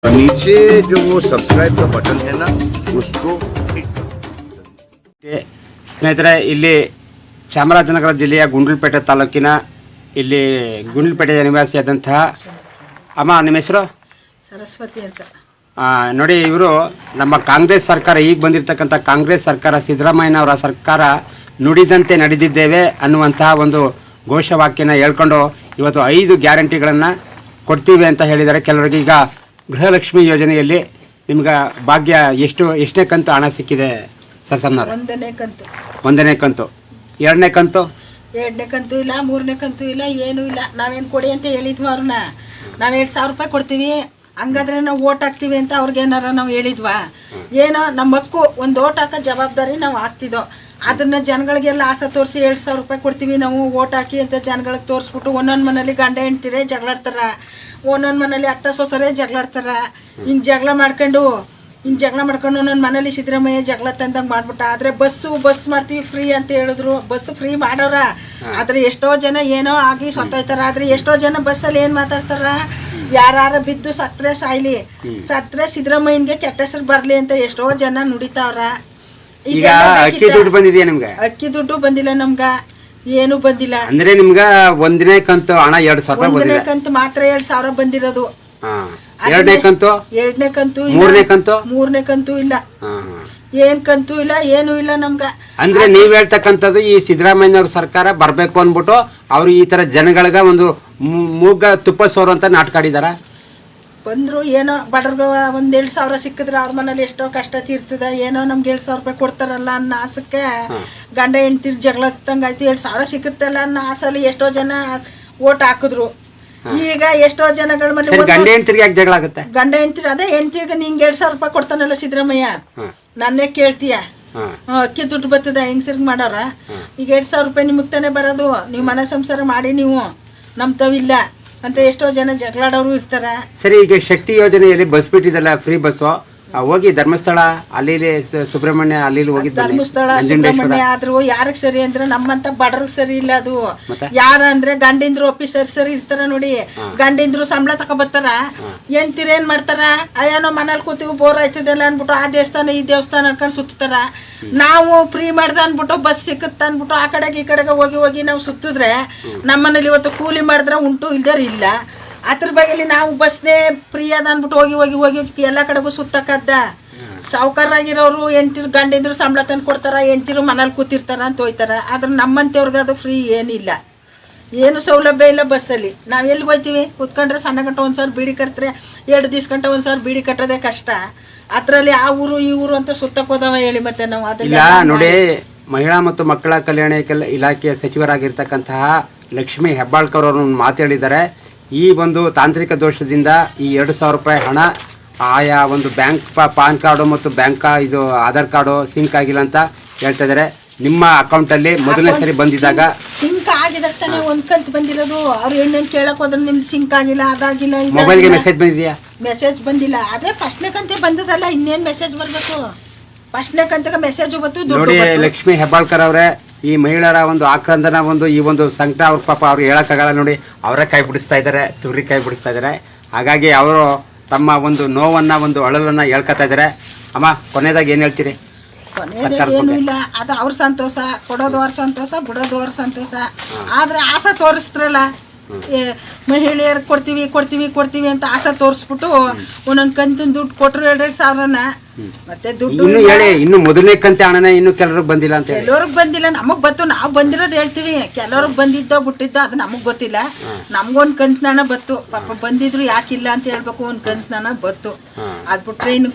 नीचे जो वो सब्सक्राइब का बटन है ना उसको क्लिक करो। ಸ್ನೇಹಿತರೆ, ಇಲ್ಲಿ ಚಾಮರಾಜನಗರ ಜಿಲ್ಲೆಯ ಗುಂಡ್ಲುಪೇಟೆ ತಾಲೂಕಿನ ಇಲ್ಲಿ ಗುಂಡ್ಲುಪೇಟೆಯ ನಿವಾಸಿಯಾದಂತಹ ಅಮ್ಮ, ನಿಮ್ಮ ಹೆಸರು? ಸರಸ್ವತಿ ಅಂತ. ನೋಡಿ, ಇವರು ನಮ್ಮ ಕಾಂಗ್ರೆಸ್ ಸರ್ಕಾರ, ಈಗ ಬಂದಿರತಕ್ಕಂಥ ಕಾಂಗ್ರೆಸ್ ಸರ್ಕಾರ, ಸಿದ್ದರಾಮಯ್ಯನವರ ಸರ್ಕಾರ ನುಡಿದಂತೆ ನಡೆದಿದ್ದೇವೆ ಅನ್ನುವಂತಹ ಒಂದು ಘೋಷವಾಕ್ಯನ ಹೇಳ್ಕೊಂಡು ಇವತ್ತು 5 ಗ್ಯಾರಂಟಿಗಳನ್ನು ಕೊಡ್ತೀವಿ ಅಂತ ಹೇಳಿದ್ದಾರೆ. ಕೆಲವರಿಗೆ ಈಗ ಗೃಹಲಕ್ಷ್ಮಿ ಯೋಜನೆಯಲ್ಲಿ ನಿಮ್ಗೆ ಭಾಗ್ಯ ಎಷ್ಟನೇ ಕಂತು ಹಣ ಸಿಕ್ಕಿದೆ ಸರ್ಸಮ್ನವ್ರು? ಒಂದನೇ ಕಂತು, ಎರಡನೇ ಕಂತು ಇಲ್ಲ, ಮೂರನೇ ಕಂತು ಇಲ್ಲ, ಏನೂ ಇಲ್ಲ. ನಾವೇನು ಕೊಡಿ ಅಂತ ಹೇಳಿದ್ವಿ ಅವ್ರನ್ನ. ನಾವು 2,000 ರೂಪಾಯಿ ಕೊಡ್ತೀವಿ, ಹಂಗಾದ್ರೆ ನಾವು ಓಟ್ ಹಾಕ್ತೀವಿ ಅಂತ ಅವ್ರಿಗೇನಾರ ನಾವು ಹೇಳಿದ್ವಾ? ಏನೋ ನಮ್ಮ ಹಕ್ಕು, ಒಂದು ಓಟ್ ಹಾಕೋ ಜವಾಬ್ದಾರಿ ನಾವು ಹಾಕ್ತಿದ್ದೋ. ಅದನ್ನ ಜನಗಳಿಗೆಲ್ಲ ಆಸೆ ತೋರಿಸಿ 2,000 ರೂಪಾಯಿ ಕೊಡ್ತೀವಿ ನಾವು ಓಟ್ ಹಾಕಿ ಅಂತ ಜನಗಳಿಗೆ ತೋರಿಸ್ಬಿಟ್ಟು ಒಂದೊಂದು ಮನೇಲಿ ಗಂಡ ಹೆಂಡ್ತಿರೇ ಜಗಳಾಡ್ತಾರ, ಒಂದೊಂದು ಮನೇಲಿ ಅತ್ತ ಸೊಸರೇ ಜಗಳಾಡ್ತಾರ. ಹಿಂಗೆ ಜಗಳ ಮಾಡ್ಕೊಂಡು ಒಂದೊಂದು ಮನೇಲಿ ಸಿದ್ದರಾಮಯ್ಯ ಜಗಳ ತಂದಂಗೆ ಮಾಡ್ಬಿಟ್ಟ. ಆದರೆ ಬಸ್ ಮಾಡ್ತೀವಿ ಫ್ರೀ ಅಂತ ಹೇಳಿದ್ರು, ಬಸ್ ಫ್ರೀ ಮಾಡೋರ. ಆದರೆ ಎಷ್ಟೋ ಜನ ಏನೋ ಆಗಿ ಸತ್ತೋಯ್ತಾರ. ಆದರೆ ಎಷ್ಟೋ ಜನ ಬಸ್ಸಲ್ಲಿ ಏನು ಮಾತಾಡ್ತಾರ, ಯಾರು ಬಿದ್ದು ಸತ್ತರೆ ಸಾಯ್ಲಿ, ಸತ್ತರೆ ಸಿದ್ದರಾಮಯ್ಯನಿಗೆ ಕೆಟ್ಟ ಹೆಸರು ಬರಲಿ ಅಂತ ಎಷ್ಟೋ ಜನ ನುಡಿತಾವ್ರ. ಈಗ ಅಕ್ಕಿ ದುಡ್ಡು ಬಂದಿದೆಯಾ ನಿಮ್ಗೆ? ಅಕ್ಕಿ ದುಡ್ಡು ಬಂದಿಲ್ಲ ನಮ್ಗ, ಏನು ಬಂದಿಲ್ಲ. ಅಂದ್ರೆ ನಿಮ್ಗ ಒಂದನೇ ಕಂತು ಹಣ 2,000 ರೂಪಾಯಿ ಒಂದನೇ ಕಂತು ಮಾತ್ರ 2,000 ಬಂದಿರೋದು. ಎರಡನೇ ಕಂತು ಮೂರನೇ ಕಂತು ಇಲ್ಲ. ಏನ್ ಕಂತು ಇಲ್ಲ, ಏನು ಇಲ್ಲ ನಮ್ಗ. ಅಂದ್ರೆ ನೀವ್ ಹೇಳ್ತಕ್ಕಂಥದ್ದು ಈ ಸಿದ್ದರಾಮಯ್ಯನವ್ರ ಸರ್ಕಾರ ಬರ್ಬೇಕು ಅನ್ಬಿಟ್ಟು ಅವ್ರು ಈ ತರ ಜನಗಳಿಗೆ ಒಂದು ಮೂಗ ತುಪ್ಪ ಸೋರು ಅಂತ ನಾಟಕ ಆಡಿದಾರ. ಬಂದ್ರು ಏನೋ ಬಡರ್ಗ ಒಂದ್ 2,000 ಸಿಕ್ಕಿದ್ರೆ ಅವ್ರ ಮನೇಲಿ ಎಷ್ಟೋ ಕಷ್ಟ ತೀರ್ತದ. ಏನೋ ನಮ್ಗೆ 2,000 ರೂಪಾಯಿ ಕೊಡ್ತಾರಲ್ಲ ಅನ್ನೋ ಆಸಕ್ಕೆ ಗಂಡ ಹೆಂಡ್ತಿರ್ ಜಗಳ ತಂಗಾಯ್ತು. 2,000 ಸಿಕ್ಕುತ್ತಲ್ಲ ಅನ್ನೋ ಆಸಲ್ಲಿ ಎಷ್ಟೋ ಜನ ಓಟ್ ಹಾಕಿದ್ರು. ಈಗ ಎಷ್ಟೋ ಜನಗಳ ಮನೆ ಗಂಡ ಹೆಂಡ್ತಿರ್ಗೆ ಯಾಕೆ ಜಗಳ ಆಗುತ್ತೆ? ಗಂಡ ಹೆಂಡ್ತಿರ್ ಅದೇ ಹೆಂಡ್ತಿರ್ಗೆ ನಿಂಗೆ 2,000 ರೂಪಾಯಿ ಕೊಡ್ತಾನಲ್ಲ ಸಿದ್ದರಾಮಯ್ಯ, ನನ್ನೇ ಕೇಳ್ತೀಯ? ಅಕ್ಕಿ ದುಡ್ಡು ಬರ್ತದ ಹೆಂಗ್ಸರ್ಗ್ ಮಾಡೋರ. ಈಗ 2,000 ರೂಪಾಯಿ ನಿಮಗೆ ತಾನೇ ಬರೋದು, ನೀವು ಮನೆ ಸಂಸಾರ ಮಾಡಿ ನೀವು ನಮ್ತವಿಲ್ಲ ಅಂತ ಎಷ್ಟೋ ಜನ ಜಗಳಾಡೋರು ಇರ್ತಾರ. ಸರಿ, ಈಗ ಶಕ್ತಿ ಯೋಜನೆಯಲ್ಲಿ ಬಸ್ ಬಿಟ್ಟಿದ್ದಲ್ಲ, ಫ್ರೀ ಬಸ್ಸು, ಹೋಗಿ ಧರ್ಮಸ್ಥಳ ಅಲ್ಲಿ ಸುಬ್ರಹ್ಮಣ್ಯ ಅಲ್ಲಿ ಹೋಗಿ ಧರ್ಮಸ್ಥಳ ಸುಬ್ರಹ್ಮಣ್ಯ ಆದ್ರೂ ಯಾರಿಗೆ ಸರಿ ಅಂದ್ರೆ ನಮ್ಮಂತ ಬಡವ್ರಿಗೆ ಸರಿ ಇಲ್ಲ ಅದು. ಯಾರ ಅಂದ್ರೆ ಗಂಡಿಂದ್ರು ಆಫೀಸರ್ ಸರಿ ಇರ್ತಾರ ನೋಡಿ, ಗಂಡಿಂದ್ರು ಸಂಬಳ ತಕೊಬರ್ತಾರ, ಹೆಣ್ತಿರ್ ಏನ್ ಮಾಡ್ತಾರ, ಅಯ್ಯನೋ ಮನೇಲಿ ಕೂತೀವಿ ಬೋರ್ ಆಯ್ತದಲ್ಲ ಅನ್ಬಿಟ್ಟು ಆ ದೇವಸ್ಥಾನ ಈ ದೇವಸ್ಥಾನ ಅನ್ಕೊಂಡು ಸುತ್ತಾರ. ನಾವು ಫ್ರೀ ಮಾಡ್ದ ಅನ್ಬಿಟ್ಟು ಬಸ್ ಸಿಕ್ಕತ್ತ ಅನ್ಬಿಟ್ಟು ಆ ಕಡೆಗೆ ಈ ಕಡೆಗೆ ಹೋಗಿ ನಾವು ಸುತ್ತಿದ್ರೆ ನಮ್ಮನೇಲಿ ಇವತ್ತು ಕೂಲಿ ಮಾಡಿದ್ರೆ ಉಂಟು, ಇಲ್ದಾರ ಇಲ್ಲ. ಅದ್ರ ಬಗ್ಗೆಲಿ ನಾವು ಬಸ್ನೇ ಫ್ರೀ ಅದ ಅನ್ಬಿಟ್ಟು ಹೋಗಿ ಎಲ್ಲ ಕಡೆಗೂ ಸುತ್ತಕ್ಕದ್ದ. ಸಾವುಕಾರಾಗಿರೋರು ಹೆಣ್ತಿರು ಗಂಡಿದ್ರು ಸಂಬಳ ತಂದು ಕೊಡ್ತಾರ, ಹೆಣ್ತಿರು ಮನೇಲಿ ಕೂತಿರ್ತಾರ ಅಂತ ಹೋಯ್ತಾರ. ಆದ್ರೆ ನಮ್ಮಂತವ್ರಿಗೆ ಅದು ಫ್ರೀ ಏನಿಲ್ಲ, ಏನು ಸೌಲಭ್ಯ ಇಲ್ಲ ಬಸ್ಸಲ್ಲಿ. ನಾವು ಎಲ್ಲಿ ಹೋಯ್ತೀವಿ ಕೂತ್ಕೊಂಡ್ರೆ ಸಣ್ಣ ಗಂಟೆ 1,000 ಬೀಡಿ ಕಟ್ತಾರೆ, 2 ದಿವ್ಸ ಗಂಟೆ 1,000 ಬೀಡಿ ಕಟ್ಟೋದೇ ಕಷ್ಟ. ಅದರಲ್ಲಿ ಆ ಊರು ಈ ಊರು ಅಂತ ಸುತ್ತಕ್ಕೆ ಹೋದವ ಹೇಳಿ. ಮತ್ತೆ ನಾವು ಅದೆಲ್ಲ ನೋಡಿ, ಮಹಿಳಾ ಮತ್ತು ಮಕ್ಕಳ ಕಲ್ಯಾಣ ಇಲಾಖೆಯ ಸಚಿವರಾಗಿರ್ತಕ್ಕಂತಹ ಲಕ್ಷ್ಮೀ ಹೆಬ್ಬಾಳ್ಕರ್ ಅವರು ಮಾತಾಡಿದ್ದಾರೆ. ಈ ಒಂದು ತಾಂತ್ರಿಕ ದೋಷದಿಂದ ಈ 2,000 ರೂಪಾಯಿ ಹಣ ಆಯಾ ಒಂದು ಬ್ಯಾಂಕ್ ಪಾನ್ ಕಾರ್ಡು ಮತ್ತು ಬ್ಯಾಂಕ್ ಇದು ಆಧಾರ್ ಕಾರ್ಡು ಸಿಂಕ್ ಆಗಿಲ್ಲ ಅಂತ ಹೇಳ್ತಾ ಇದ್ದಾರೆ. ನಿಮ್ಮ ಅಕೌಂಟಲ್ಲಿ ಮೊದಲನೇ ಸರಿ ಬಂದಿದ್ದಾಗ ಸಿಂಕ್ ಆಗಿದಕ್ತಾನೆ ಒಂದ್ ಕಂತು ಬಂದಿರೋದು. ಅವ್ರು ಏನೇನು ಕೇಳಕ್ ಹೋದ್ರೆ ನಿಮ್ದು ಸಿಂಕ್ ಆಗಿಲ್ಲ, ಅದಾಗಿಲ್ಲ. ಮೊಬೈಲ್ಗೆ ಮೆಸೇಜ್ ಬಂದಿದೆಯಾ? ಮೆಸೇಜ್ ಬಂದಿಲ್ಲ. ಅದೇ ಫಸ್ಟ್ನೇ ಕಂತೆ ಬಂದದಲ್ಲ, ಇನ್ನೇನು ಮೆಸೇಜ್ ಬರ್ಬೇಕು? ಫಸ್ಟ್ನೇ ಕಂತಗ ಮೆಸೇಜ್ ಬಂತು. ನೋಡಿ, ಲಕ್ಷ್ಮೀ ಹೆಬ್ಬಾಳ್ಕರ್ ಅವರೇ, ಈ ಮಹಿಳೆಯರ ಒಂದು ಆಕ್ರಂದನ ಈ ಒಂದು ಸಂಕಟ ಅವ್ರ ಪಾಪ ಅವ್ರು ಹೇಳಕ್ಕಾಗಲ್ಲ. ನೋಡಿ, ಅವರೇ ಕೈ ಬಿಡಿಸ್ತಾ ಇದ್ದಾರೆ, ತುರಿ ಕೈ ಬಿಡಿಸ್ತಾ ಇದ್ದಾರೆ. ಹಾಗಾಗಿ ಅವರು ತಮ್ಮ ಒಂದು ನೋವನ್ನ ಒಂದು ಅಳಲನ್ನ ಹೇಳ್ಕೊತಾ ಇದ್ದಾರೆ. ಅಮ್ಮ, ಕೊನೆಯದಾಗಿ ಏನು ಹೇಳ್ತೀರಿ? ಏನು ಇಲ್ಲ, ಅದು ಅವ್ರ ಸಂತೋಷ, ಕೊಡೋದು ಅವ್ರ ಸಂತೋಷ, ಬಿಡೋದು ಅವ್ರ ಸಂತೋಷ. ಆದ್ರೆ ಆಸೆ ತೋರಿಸ್ತಾರಲ್ಲ, ಮಹಿಳೆಯರು ಕೊಡ್ತೀವಿ ಅಂತ ಆಸೆ ತೋರಿಸ್ಬಿಟ್ಟು ಒಂದೊಂದು ಕಂತಿನ ದುಡ್ಡು ಕೊಟ್ಟರು 2,000 ಮತ್ತೆ ದುಡ್ಡು ಇನ್ನು ಮೊದಲನೇ ಕಂತೆ ಹಣನ ಇನ್ನು ಕೆಲವ್ರಿಗೆ ಬಂದಿಲ್ಲ ಅಂತ. ಕೆಲವ್ರಿಗೆ ಬಂದಿಲ್ಲ, ನಮಗ್ ಬತ್ತು. ನಾವು ಬಂದಿರೋದು ಹೇಳ್ತೀವಿ. ಕೆಲವ್ರಿಗೆ ಬಂದಿದ್ದೋ ಬಿಟ್ಟಿದ್ದೋ ಅದು ನಮಗ್ ಗೊತ್ತಿಲ್ಲ. ನಮ್ಗೊಂದು ಕಂತು ಹಣ ಬತ್ತು, ಪಾಪ ಬಂದಿದ್ರು ಯಾಕಿಲ್ಲ ಅಂತ ಹೇಳ್ಬೇಕು. ಒಂದು ಕಂತು ಹಣ ಬತ್ತು, ಅದ್ ಬಿಟ್ರೆ ಇನ್ನು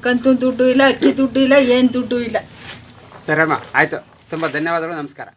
ಕಂತು ದುಡ್ಡು ಇಲ್ಲ, ಅಕ್ಕಿ ದುಡ್ಡು ಇಲ್ಲ, ಏನ್ ದುಡ್ಡು ಇಲ್ಲ. ಸರಮ್ಮ, ಆಯ್ತು. ತುಂಬಾ ಧನ್ಯವಾದಗಳು, ನಮಸ್ಕಾರ.